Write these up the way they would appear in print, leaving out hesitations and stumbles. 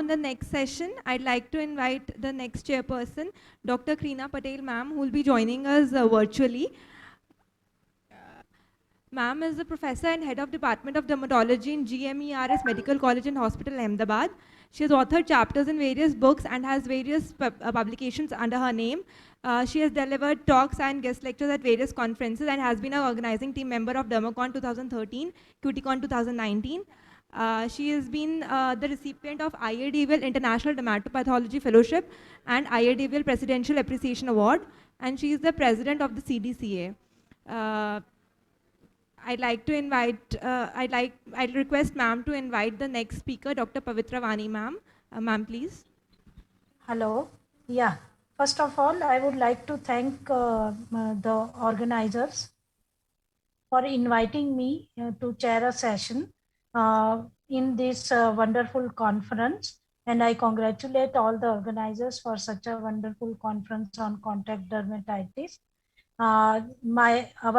in the next session, I'd like to invite the next chairperson, Dr. Krina Patel ma'am, who will be joining us virtually. Ma'am is the professor and head of Department of Dermatology in GMERS Medical College and Hospital, Ahmedabad. She has authored chapters in various books and has various publications under her name. She has delivered talks and guest lectures at various conferences and has been an organizing team member of Dermacon 2013, Cuticon 2019. She has been the recipient of IADVL International Dermatopathology Fellowship and IADVL Presidential Appreciation Award, and she is the president of the CDCA. I'd request ma'am to invite the next speaker, Dr. Pavitra Vani ma'am. Ma'am, please. Hello. Yeah. First of all, I would like to thank the organizers for inviting me to chair a session in this wonderful conference. And I congratulate all the organizers for such a wonderful conference on contact dermatitis. Our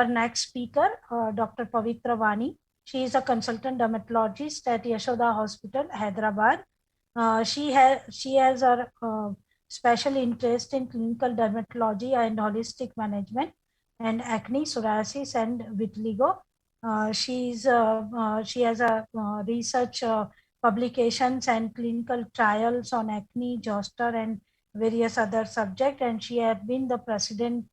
next speaker, Dr. Pavitra Vani. She is a consultant dermatologist at Yashoda Hospital, Hyderabad. She has a special interest in clinical dermatology and holistic management and acne, psoriasis, and vitiligo. She has a research publications and clinical trials on acne, zoster, and various other subjects, and she had been the president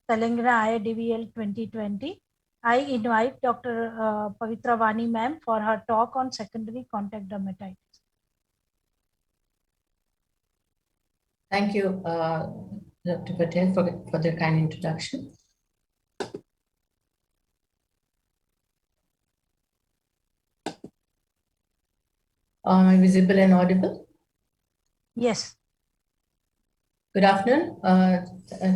Telangana IADVL 2020. I invite Dr. Pavitra Vani ma'am for her talk on secondary contact dermatitis. Thank you, Dr. Patel, for the kind introduction. Am I visible and audible? Yes. Good afternoon.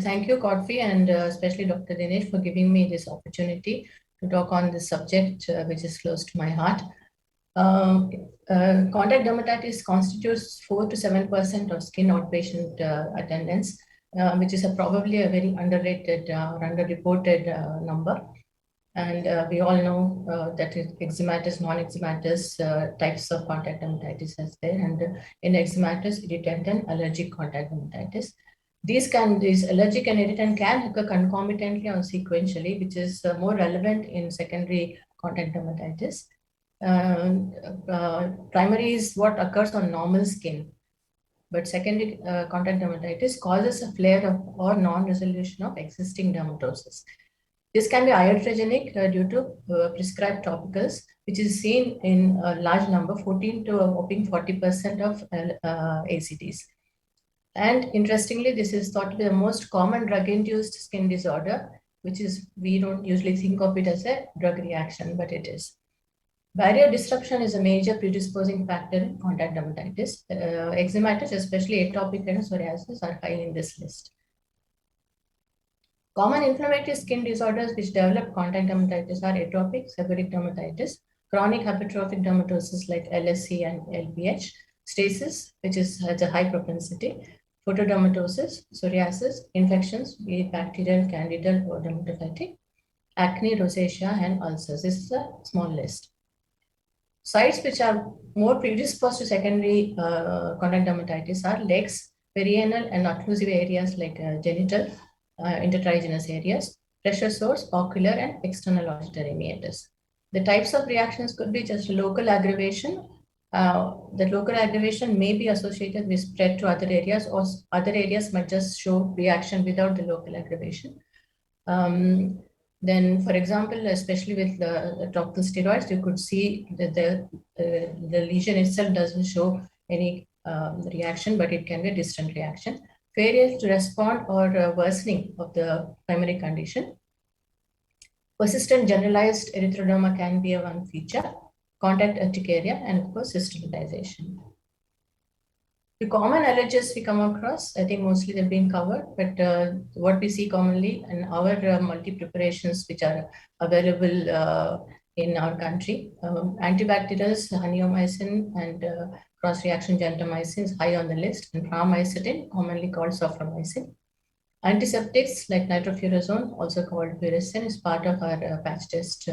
Thank you, Godfrey, and especially Dr. Dinesh for giving me this opportunity to talk on this subject, which is close to my heart. Contact dermatitis constitutes 4 to 7% of skin outpatient attendance, which is probably a very underrated or underreported number. And we all know that eczematis, non-eczematis types of contact dermatitis is there, and in eczematis, irritant and allergic contact dermatitis. These allergic and irritant can occur concomitantly or sequentially, which is more relevant in secondary contact dermatitis. Primary is what occurs on normal skin, but secondary contact dermatitis causes a flare or non-resolution of existing dermatosis. This can be iatrogenic due to prescribed topicals, which is seen in a large number, 14 to a whopping 40% of ACDs. And interestingly, this is thought to be the most common drug-induced skin disorder, which is, we don't usually think of it as a drug reaction, but it is. Barrier disruption is a major predisposing factor in contact dermatitis. Eczematis, especially atopic and psoriasis, are high in this list. Common inflammatory skin disorders which develop contact dermatitis are atopic, seborrheic dermatitis, chronic hypertrophic dermatosis like LSC and LPH, stasis, which has a high propensity, photodermatosis, psoriasis, infections, be it bacterial, candidal, or dermatophytic, acne, rosacea, and ulcers. This is a small list. Sites which are more predisposed to secondary contact dermatitis are legs, perianal and occlusive areas like genital, intertriginous areas, pressure sores, ocular and external auditory meatus. The types of reactions could be just local aggravation. That local aggravation may be associated with spread to other areas, or other areas might just show reaction without the local aggravation. Then, for example, especially with the topical steroids, you could see that the lesion itself doesn't show any reaction, but it can be a distant reaction. Failure to respond or worsening of the primary condition. Persistent generalized erythroderma can be a one feature, contact urticaria, and of course, systematization. The common allergies we come across, I think mostly they've been covered, but what we see commonly in our multi-preparations which are available in our country, antibacterials, honiomycin and cross-reaction gentamicin is high on the list, and pramamycin, commonly called soframycin. Antiseptics like nitrofurazone, also called Puracin, is part of our patch test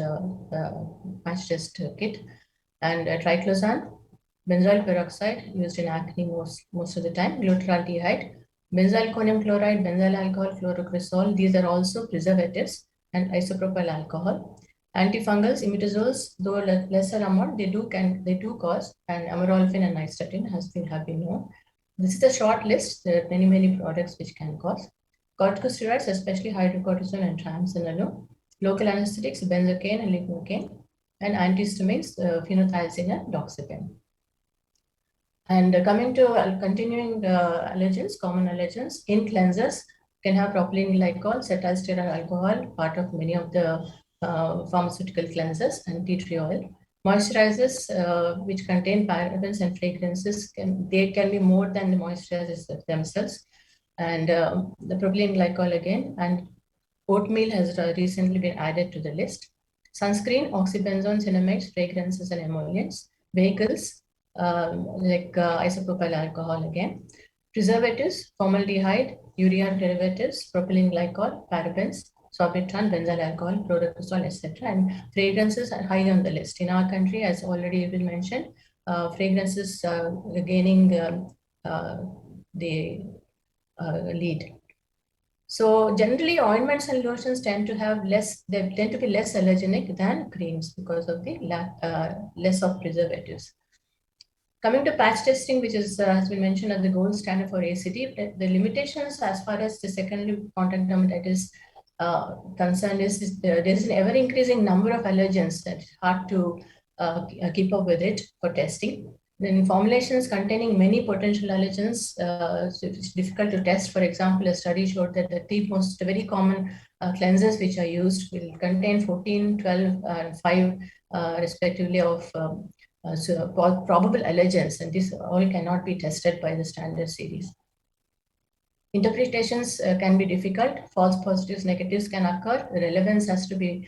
kit, and triclosan, benzoyl peroxide used in acne most of the time, glutaraldehyde, benzalkonium chloride, benzyl alcohol, chlorocresol. These are also preservatives, and isopropyl alcohol. Antifungals, imetazoles, though lesser amount, they do cause, and amorolfine and nystatin have been known. This is a short list. There are many products which can cause. Corticosteroids, especially hydrocortisone and triamcinolone. Local anesthetics, benzocaine and lignocaine, and antihistamines, phenothiazine and doxepin. And coming to continuing allergens, common allergens, skin cleansers can have propylene glycol, cetylstearoid alcohol, part of many of the pharmaceutical cleansers, and tea tree oil. Moisturizers, which contain parabens and fragrances, can be more than the moisturizers themselves. And the propylene glycol again, and oatmeal has recently been added to the list. Sunscreen, oxybenzone, cinemates, fragrances, and emollients. Vehicles, like isopropyl alcohol again. Preservatives, formaldehyde, urea derivatives, propylene glycol, parabens, sorbitol, benzyl alcohol, chlorocresol, etc. And fragrances are high on the list. In our country, as already been mentioned, fragrances gaining the lead. So generally, ointments and lotions tend to be less allergenic than creams because of the less of preservatives. Coming to patch testing, which has been mentioned as the gold standard for ACD, the limitations as far as the secondary contact dermatitis concerned is there is an ever increasing number of allergens that it's hard to keep up with it for testing. Then formulations containing many potential allergens, so it's difficult to test. For example, a study showed that the three most very common cleansers which are used will contain 14, 12, and 5 respectively of probable allergens, and this all cannot be tested by the standard series. Interpretations can be difficult. False positives, negatives can occur. The relevance has to be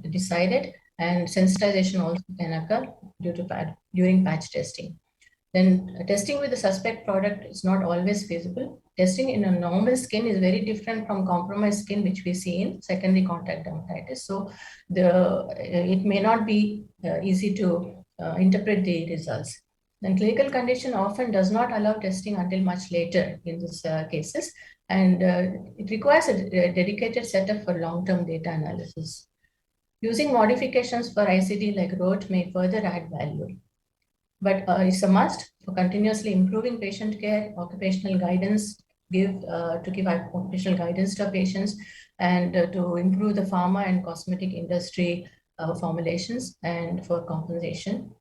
decided, and sensitization also can occur during patch testing. Then testing with the suspect product is not always feasible. Testing in a normal skin is very different from compromised skin, which we see in secondary contact dermatitis. So it may not be easy to interpret the results. Then clinical condition often does not allow testing until much later in these cases, and it requires a dedicated setup for long-term data analysis. Using modifications for ICD like ROT may further add value, but it's a must for continuously improving patient care, occupational guidance, to give occupational guidance to patients, and to improve the pharma and cosmetic industry formulations and for compensation.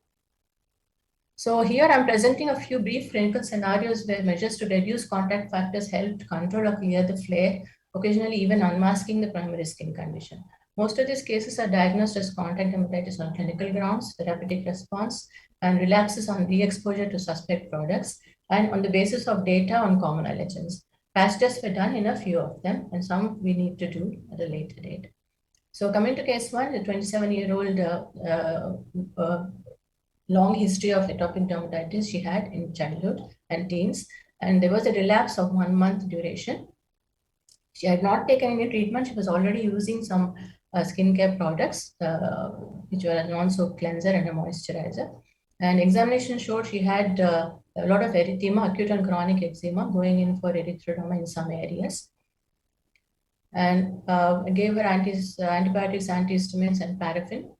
So here I'm presenting a few brief clinical scenarios where measures to reduce contact factors helped control or clear the flare, occasionally even unmasking the primary skin condition. Most of these cases are diagnosed as contact dermatitis on clinical grounds, therapeutic response, and relapses on re-exposure to suspect products, and on the basis of data on common allergens. Patch tests were done in a few of them, and some we need to do at a later date. So coming to case one, the 27-year-old long history of atopic dermatitis she had in childhood and teens, and there was a relapse of 1 month duration. She had not taken any treatment. She was already using some skincare products, which were a non-soap cleanser and a moisturizer. And examination showed she had a lot of erythema, acute and chronic eczema, going in for erythroderma in some areas. And gave her antibiotics, antihistamines, and paraffin,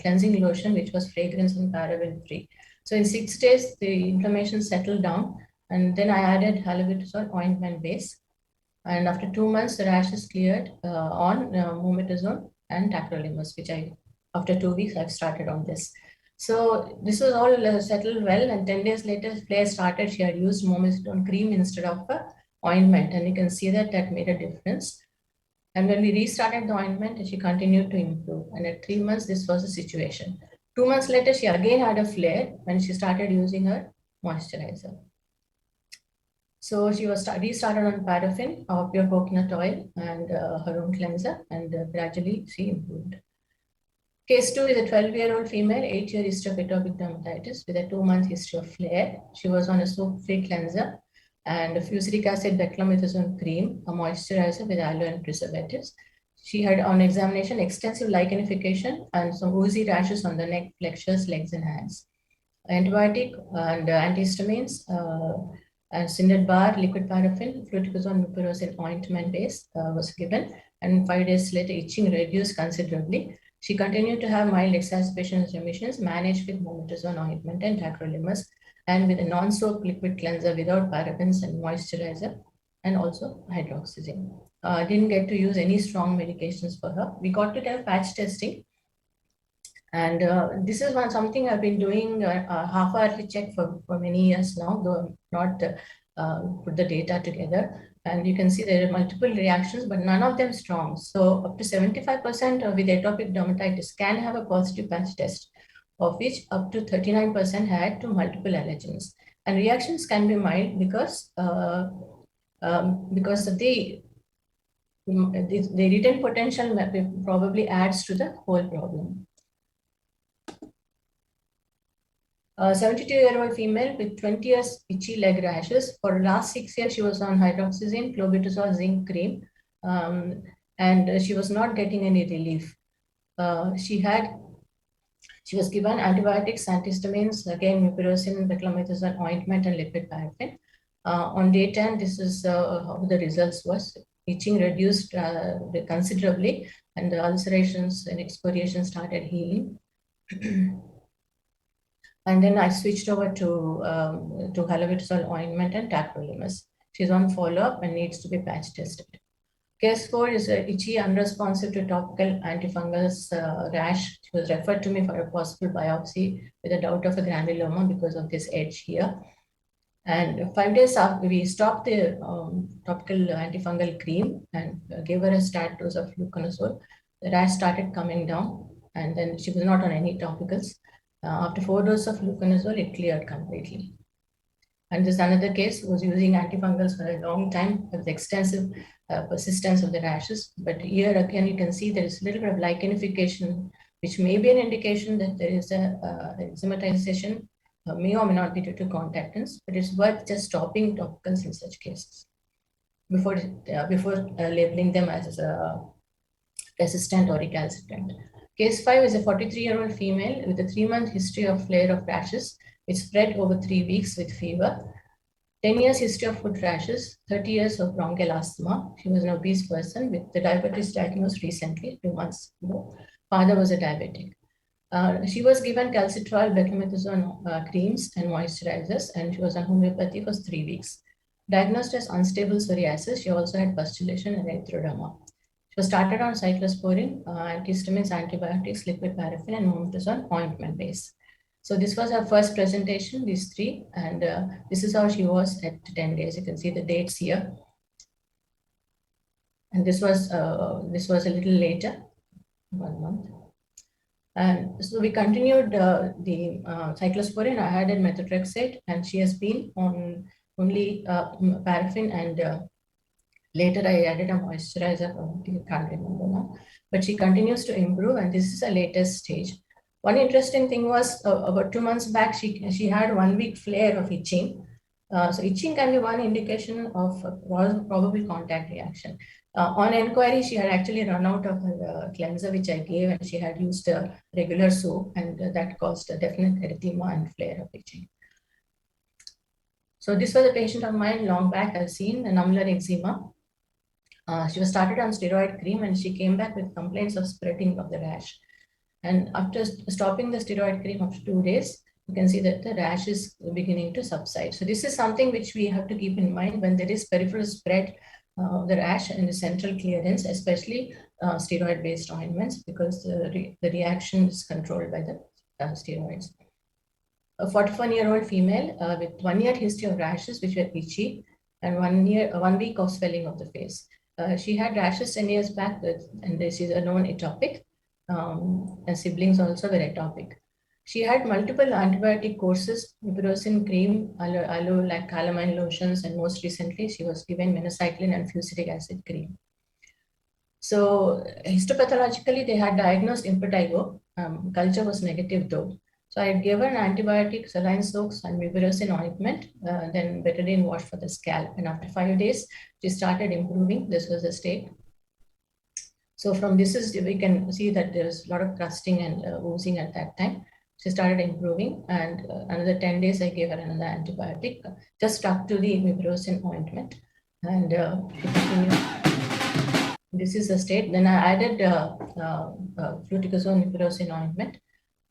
cleansing lotion, which was fragrance and paraben free. So in 6 days, the inflammation settled down, and then I added haloperidol ointment base. And after 2 months, the rash is cleared on mometasone and tacrolimus, which after 2 weeks, I've started on this. So this was all settled well, and 10 days later, flare started. She had used mometasone cream instead of ointment, and you can see that made a difference. And when we restarted the ointment, she continued to improve. And at 3 months, this was the situation. 2 months later, she again had a flare when she started using her moisturizer. So she was restarted on paraffin or pure coconut oil and her own cleanser, and gradually she improved. Case 2 is a 12-year-old female, 8-year history of atopic dermatitis with a 2-month history of flare. She was on a soap-free cleanser and a fusidic acid beclomethasone cream, a moisturizer with aloe and preservatives. She had on examination extensive lichenification and some oozy rashes on the neck, flexures, legs, and hands. antibiotic and antihistamines, and Cinderbar, liquid paraffin, fluticasone, mupirocin ointment base was given, and 5 days later, itching reduced considerably. She continued to have mild exacerbations and remissions, managed with mometasone ointment and tacrolimus, and with a non-soap liquid cleanser without parabens and moisturizer, and also hydroxyzine. Didn't get to use any strong medications for her. We got to have patch testing. And this is something I've been doing half-hourly check for many years now, though I'm not put the data together. And you can see there are multiple reactions, but none of them strong. So up to 75% with atopic dermatitis can have a positive patch test, of which up to 39% had to multiple allergens. And reactions can be mild because of the return potential probably adds to the whole problem. A 72-year-old female with 20 years itchy leg rashes. For the last 6 years, she was on hydroxyzine, clobetasol, zinc cream, and she was not getting any relief. She was given antibiotics, antihistamines, again, mupirocin, beclomethasone ointment, and liquid paraffin. On day 10, this is how the results was. Itching reduced considerably, and the ulcerations and excoriation started healing. And then I switched over to haloperidol ointment and tacrolimus. She's on follow-up and needs to be patch tested. Case 4 is itchy, unresponsive to topical antifungals rash. She was referred to me for a possible biopsy with a doubt of a granuloma because of this edge here. And 5 days after, we stopped the topical antifungal cream and gave her a start dose of fluconazole. The rash started coming down, and then she was not on any topicals. After 4 doses of fluconazole, it cleared completely. And this another case was using antifungals for a long time with extensive persistence of the rashes. But here again, you can see there is a little bit of lichenification, which may be an indication that there is a enzymatization, may or may not be due to contactants, but it's worth just stopping topicals in such cases before labeling them as resistant or recalcitrant. Case 5 is a 43-year-old female with a 3-month history of flare of rashes. It spread over 3 weeks with fever. 10 years history of foot rashes, 30 years of bronchial asthma. She was an obese person with the diabetes diagnosed recently, 2 months ago. Father was a diabetic. She was given calcitriol, beclomethasone creams and moisturizers, and she was on homeopathy for 3 weeks. Diagnosed as unstable psoriasis, she also had pustulation and erythroderma. She was started on cyclosporin, antihistamines, antibiotics, liquid paraffin, and mometasone ointment base. So this was her first presentation, these 3, and this is how she was at 10 days. You can see the dates here. And this was a little later, 1 month. And so we continued the cyclosporin. I had methotrexate, and she has been on only paraffin, and later I added a moisturizer. I can't remember now, but she continues to improve, and this is a latest stage. One interesting thing was about 2 months back, she had 1 week flare of itching. So itching can be one indication of probable contact reaction. On inquiry, she had actually run out of her cleanser, which I gave, and she had used a regular soap, and that caused a definite erythema and flare of itching. So this was a patient of mine long back. I've seen an ulnar eczema. She was started on steroid cream, and she came back with complaints of spreading of the rash. And after stopping the steroid cream after 2 days, you can see that the rash is beginning to subside. So this is something which we have to keep in mind when there is peripheral spread of the rash and the central clearance, especially steroid-based ointments, because the reaction is controlled by the steroids. A 41-year-old female with 1 year history of rashes, which were itchy, and 1 week of swelling of the face. She had rashes 10 years back, and this is a known atopic. And siblings also were atopic. She had multiple antibiotic courses, mupirocin cream, calamine lotions, and most recently she was given minocycline and fusidic acid cream. So histopathologically, they had diagnosed impetigo. Culture was negative though. So I gave her an antibiotic, saline soaks, and mupirocin ointment, then betadine wash for the scalp. And after 5 days, she started improving. This was the state. So from this we can see that there's a lot of crusting and oozing at that time. She started improving, and another 10 days I gave her another antibiotic, just stuck to the mupirocin ointment, and she continued. This is the state. Then I added fluticasone mupirocin ointment,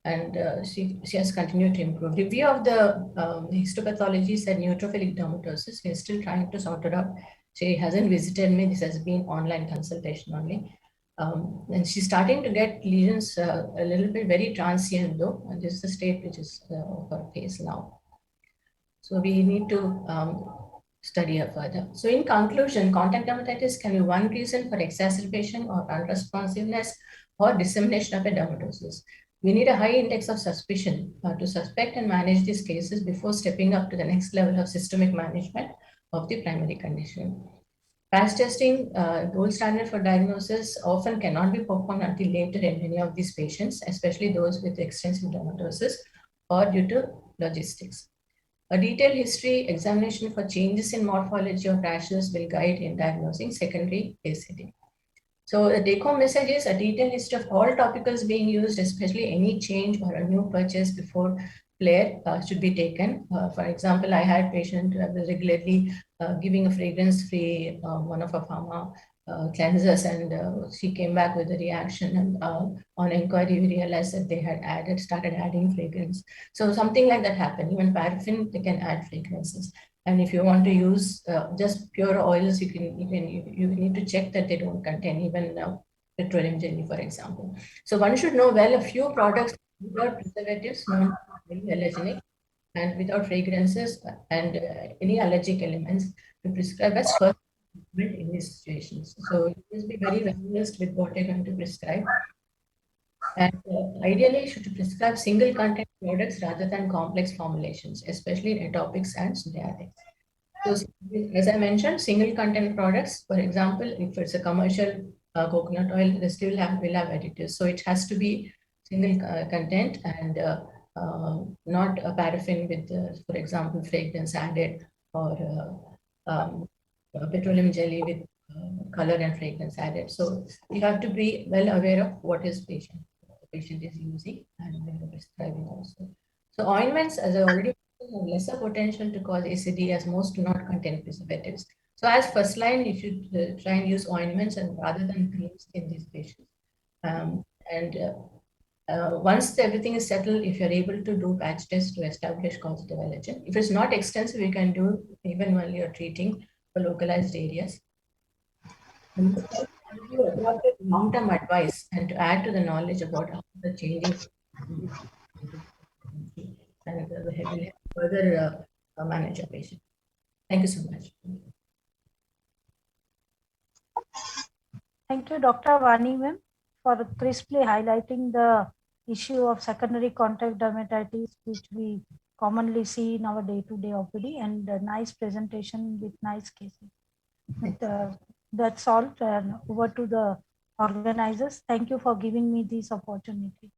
and she has continued to improve. Review of the histopathology said neutrophilic dermatosis. We're still trying to sort it out. She hasn't visited me. This has been online consultation only. And she's starting to get lesions a little bit very transient though. And this is the state which is of her case now. So we need to study her further. So in conclusion, contact dermatitis can be one reason for exacerbation or unresponsiveness or dissemination of a dermatosis. We need a high index of suspicion to suspect and manage these cases before stepping up to the next level of systemic management of the primary condition. Patch testing, gold standard for diagnosis, often cannot be performed until later in many of these patients, especially those with extensive dermatosis or due to logistics. A detailed history examination for changes in morphology of rashes will guide in diagnosing secondary ACD. So the take-home message is a detailed list of all topicals being used, especially any change or a new purchase before flare should be taken. For example, I had patient who was regularly giving a fragrance-free one of our pharma cleansers, and she came back with a reaction, and on inquiry we realized that they had started adding fragrance. So something like that happened. Even paraffin, they can add fragrances. And if you want to use just pure oils, you need to check that they don't contain even petroleum jelly, for example. So one should know well a few products without preservatives, non allergenic, and without fragrances and any allergic elements to prescribe as first treatment in these situations. So you must be very well versed with what you're going to prescribe. And ideally, you should prescribe single content products rather than complex formulations, especially in atopics and psoriatics. So, as I mentioned, single content products, for example, if it's a commercial coconut oil, they still will have additives. So it has to be single content and not a paraffin with, for example, fragrance added, or petroleum jelly with color and fragrance added. So you have to be well aware of what the patient is using and prescribing also. So ointments, as I already mentioned, have lesser potential to cause ACD as most do not contain preservatives. So as first line, you should try and use ointments and rather than creams in these patients. Once everything is settled, if you're able to do patch tests to establish causative allergen, if it's not extensive, you can do even while you're treating for localized areas. And you adopted long-term advice and to add to the knowledge about how the changing and will further manage a patient. Thank you so much. Thank you, Dr. Vani ma'am, for crisply highlighting the issue of secondary contact dermatitis, which we commonly see in our day-to-day OPD, and a nice presentation with nice cases. That's all. Over to the organizers. Thank you for giving me this opportunity.